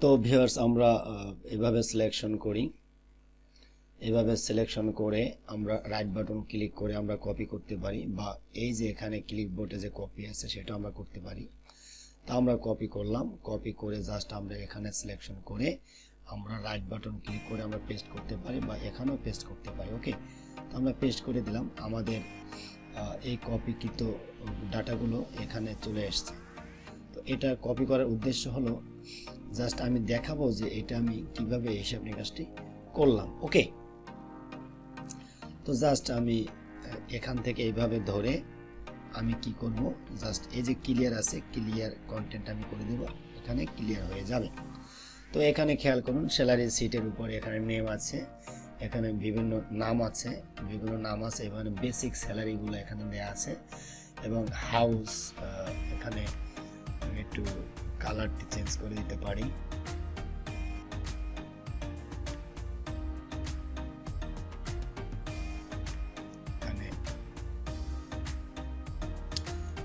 তো ভিউয়ার্স আমরা এভাবে সিলেকশন করি, এভাবে সিলেকশন করে আমরা রাইট বাটন ক্লিক করে আমরা কপি করতে পারি, বা এই যে এখানে ক্লিপবোর্ডে যে কপি আছে সেটা আমরা করতে পারি। তা আমরা কপি করলাম, কপি করে জাস্ট আমরা এখানে সিলেকশন করে আমরা রাইট বাটন ক্লিক করে আমরা পেস্ট করতে পারি, বা এখানেও পেস্ট করতে পারি। ওকে, তো আমরা পেস্ট করে দিলাম, আমাদের এই কপিকৃত ডাটাগুলো এখানে চলে আসছে। তো এটা কপি করার উদ্দেশ্য হলো জাস্ট আমি দেখাবো যে এটা আমি কিভাবে হিসাব নিকাশটি করলাম। ওকে, তো জাস্ট আমি এখান থেকে এইভাবে ধরে আমি কি করব, জাস্ট এই যে ক্লিয়ার আছে, ক্লিয়ার কন্টেন্ট আমি করে দেব, এখানে ক্লিয়ার হয়ে যাবে। তো এখানে খেয়াল করুন, স্যালারি সিটের উপরে এখানে নেম আছে, এখানে বিভিন্ন নাম আছে, এখানে বেসিক স্যালারিগুলো এখানে দেওয়া আছে, এবং হাউস এখানে একটু কালারটি চেঞ্জ করে দিতে পারি।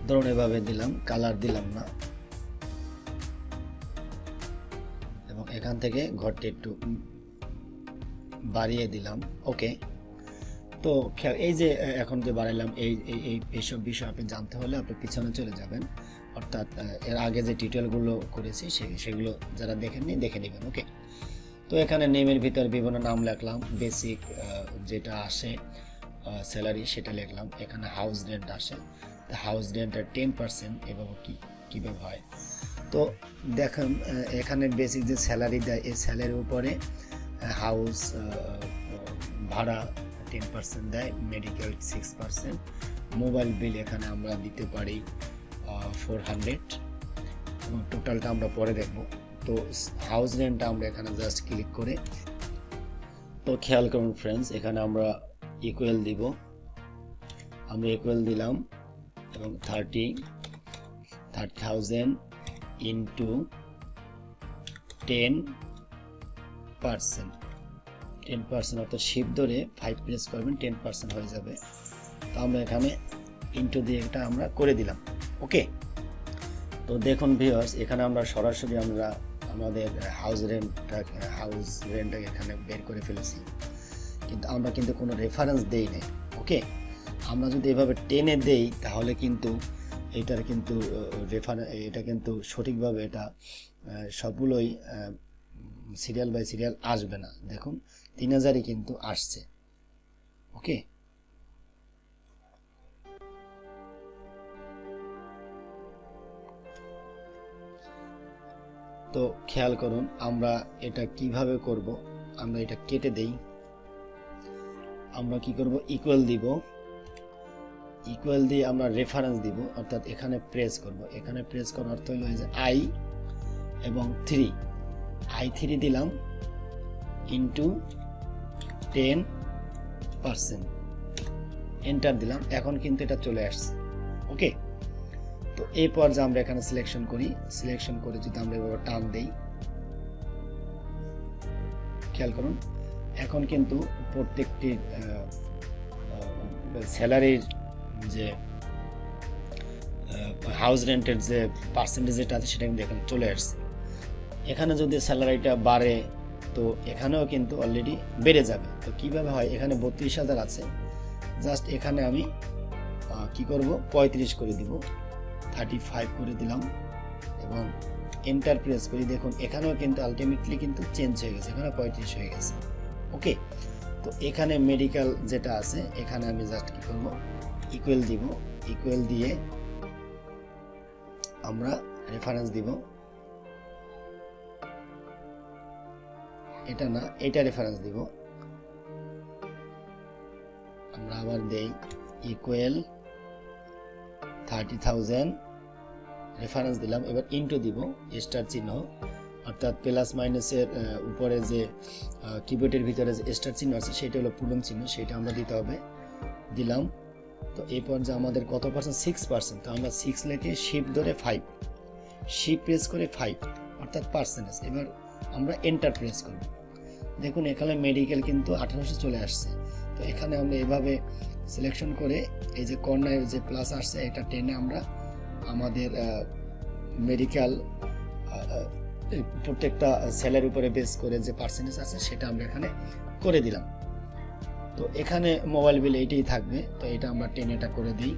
ধরুন এভাবে দিলাম, কালার দিলাম না, এবং এখান থেকে ঘরটি একটু বাড়িয়ে দিলাম। ওকে, তো এই যে এখন যে বাড়াইলাম, এইসব বিষয় আপনি জানতে হলে আপনি পিছনে চলে যাবেন, অর্থাৎ এর আগে যে টিউটোরিয়ালগুলো করেছি সেগুলো যারা দেখেননি দেখে নেবেন। ওকে, তো এখানে নেমের ভিতর বিভিন্ন নাম লিখলাম, বেসিক যেটা আসে স্যালারি সেটা লিখলাম, এখানে হাউস রেন্ট আসে, হাউস রেন্টের 10% এভাবে কীভাবে হয়। তো দেখেন এখানে বেসিক যে স্যালারি দেয়, এই স্যালারির উপরে হাউস ভাড়া 10% দেয়, মেডিকেল 6%, মোবাইল বিল এখানে আমরা দিতে পারি 400, এবং টোটালটা আমরা পরে দেখব। তো হাউস রেন্টটা আমরা এখানে জাস্ট ক্লিক করে, তো খেয়াল করুন ফ্রেন্ডস, এখানে আমরা ইকুয়াল দিব, আমরা ইকুয়াল দিলাম, এবং 30,000 ইন্টু 10%, অর্থাৎ শিপ ধরে 5 প্রেস করবেন, 10% হয়ে যাবে। তো আমরা এখানে ইন্টু দিয়ে এটা আমরা করে দিলাম। ওকে, তো দেখুন ভিউয়ার্স, এখানে আমরা সরাসরি আমরা আমাদের হাউস রেন্টটা এখানে বের করে ফেলেছি, কিন্তু আমরা কোনো রেফারেন্স দেই নাই। ওকে, আমরা যদি এভাবে টেনে দেই তাহলে কিন্তু এটা কিন্তু সঠিকভাবে এটা সবগুলোই সিরিয়াল বাই সিরিয়াল আসবে না। দেখুন 3000ই কিন্তু আসছে। ওকে, তো খেয়াল করুন আমরা এটা কিভাবে করব, আমরা এটা কেটে দেই, আমরা কি করব, ইকুয়াল দিব, ইকুয়াল দিয়ে আমরা রেফারেন্স দিব, অর্থাৎ এখানে প্রেস করব, এখানে প্রেস করার অর্থ হলো যে আই এবং 3 দিলাম ইন্টু 10%, এন্টার দিলাম, এখন কিন্তু এটা চলে আসছে। ওকে, তো এই পর্যায়ে আমরা এখানে সিলেকশন করি, সিলেকশন করে যদি আমরা এভাবে টান দেই, খেয়াল করুন এখন কিন্তু প্রত্যেকটি স্যালারির যে হাউস রেন্টের যে পার্সেন্টেজ যেটা আছে সেটা কিন্তু এখানে চলে আসছে। এখানে যদি স্যালারিটা বাড়ে তো এখানেও কিন্তু অলরেডি বেড়ে যাবে। তো কিভাবে হয়, এখানে 32,000 আছে, জাস্ট এখানে আমি কি করব, 35 করে দিব, 35 করে দিলাম, এবং এন্টার প্রেস করি। দেখুন এখানেও কিন্তু আলটিমেটলি কিন্তু চেঞ্জ হয়ে গেছে, এখানে 35 হয়ে গেছে। ওকে, তো এখানে মেডিকেল যেটা আছে এখানে আমি জাস্ট কি করব, ইকুয়াল দিব, ইকুয়াল দিয়ে আমরা রেফারেন্স দিব, এটা না এটা রেফারেন্স দিব, আমরা আবার দেই ইকুয়াল 30,000 রেফারেন্স দিলাম, এবার ইনটু দিব স্টার চিহ্ন, অর্থাৎ প্লাস মাইনাসের উপরে যে কিবোর্ডের ভিতরে যে স্টার চিহ্ন আছে সেটা হলো পূরণ চিহ্ন, সেটা আমরা দিতে হবে, দিলাম। তো এই পর্যায়ে আমাদের কত পার্সেন্ট, 6%, তো আমরা 6 লিখে শিফট ধরে 5, শিফট প্রেস করে 5 অর্থাৎ পার্সেন্টেজ, এবার আমরা এন্টার প্রেস করব। দেখুন এখানে মেডিকেল কিন্তু 1800 চলে আসছে। তো এখানে আমরা এভাবে সিলেকশন করে এই যে কর্নারের যে প্লাস আসছে এটা টেনে আমরা আমাদের মেডিকেল প্রত্যেকটা সেলের উপরে বেস করে যে পার্সেন্টেজ আছে সেটা আমরা এখানে করে দিলাম। তো এখানে মোবাইল বিল এইটাই থাকবে, তো এটা আমরা 10 এটা করে দিই।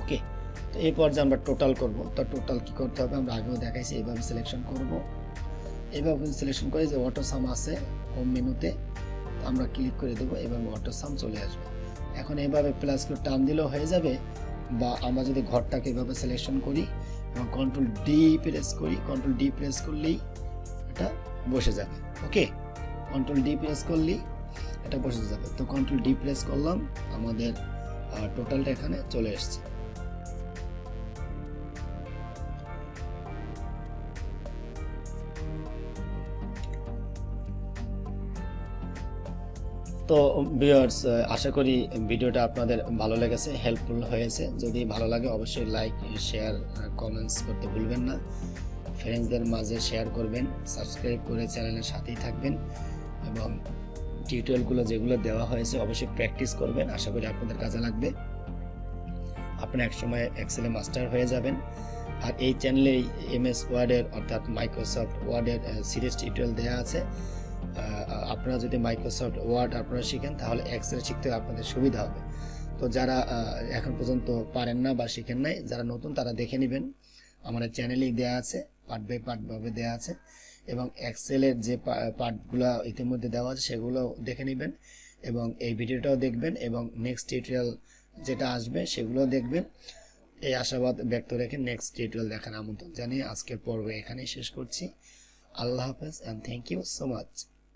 ওকে, তো এই পর্যায়ে আমরা টোটাল করব। তো টোটাল কি করতে হবে আমরা আগেও দেখাইছি, এইভাবে সিলেকশন করব। এইভাবে সিলেকশন করে যে অটো সাম আছে হোম মেনুতে আমরা ক্লিক করে দেবো, এভাবে অটো সাম চলে আসবে। এখন এইভাবে প্লাস করে টান দিলেও হয়ে যাবে, বা আমরা যদি ঘরটাকে এভাবে সিলেকশন করি এবং কন্ট্রোল ডি প্রেস করি, কন্ট্রোল ডি প্রেস করলেই এটা বসে যাবে। ওকে, কন্ট্রোল ডি প্রেস করলেই এটা বসে যাবে। তো কন্ট্রোল ডি প্রেস করলাম, আমাদের টোটালটা এখানে চলে এসেছে। তো ভিউয়ার্স, আশা করি ভিডিওটা আপনাদের ভালো লেগেছে, হেল্পফুল হয়েছে। যদি ভালো লাগে অবশ্যই লাইক, শেয়ার, কমেন্টস করতে ভুলবেন না। ফ্রেন্ডসদের মাঝে শেয়ার করবেন, সাবস্ক্রাইব করে চ্যানেলের সাথেই থাকবেন এবং টিউটোরিয়ালগুলো যেগুলো দেওয়া হয়েছে অবশ্যই প্র্যাকটিস করবেন। আশা করি আপনাদের কাজে লাগবে, আপনি একসময় এক্সেলে মাস্টার হয়ে যাবেন। আর এই চ্যানেলে এমএস ওয়ার্ডের অর্থাৎ মাইক্রোসফট ওয়ার্ডের সিরিজ টিউটোরিয়াল দেওয়া আছে। আপনারা যদি মাইক্রোসফট ওয়ার্ড আপনারা শিখেন তাহলে এক্সেল শিখতে আপনাদের সুবিধা হবে। তো যারা এখন পর্যন্ত পারেন না বা শিখেন নাই, যারা নতুন তারা দেখে নেবেন, আমাদের চ্যানেলেই দেওয়া আছে, পার্ট বাই পার্ট ভাবে দেওয়া আছে। এবং এক্সেলের যে পার্টগুলো ইতিমধ্যে দেওয়া আছে সেগুলো দেখে নেবেন এবং এই ভিডিওটাও দেখবেন এবং নেক্সট টিউটোরিয়াল যেটা আসবে সেগুলো দেখবেন। এই আশাবাদ ব্যক্ত রেখে নেক্সট টিউটোরিয়াল দেখার আমন্ত্রণ জানিয়ে আজকের পর্ব এখানেই শেষ করছি। আল্লাহ হাফেজ and thank you so much.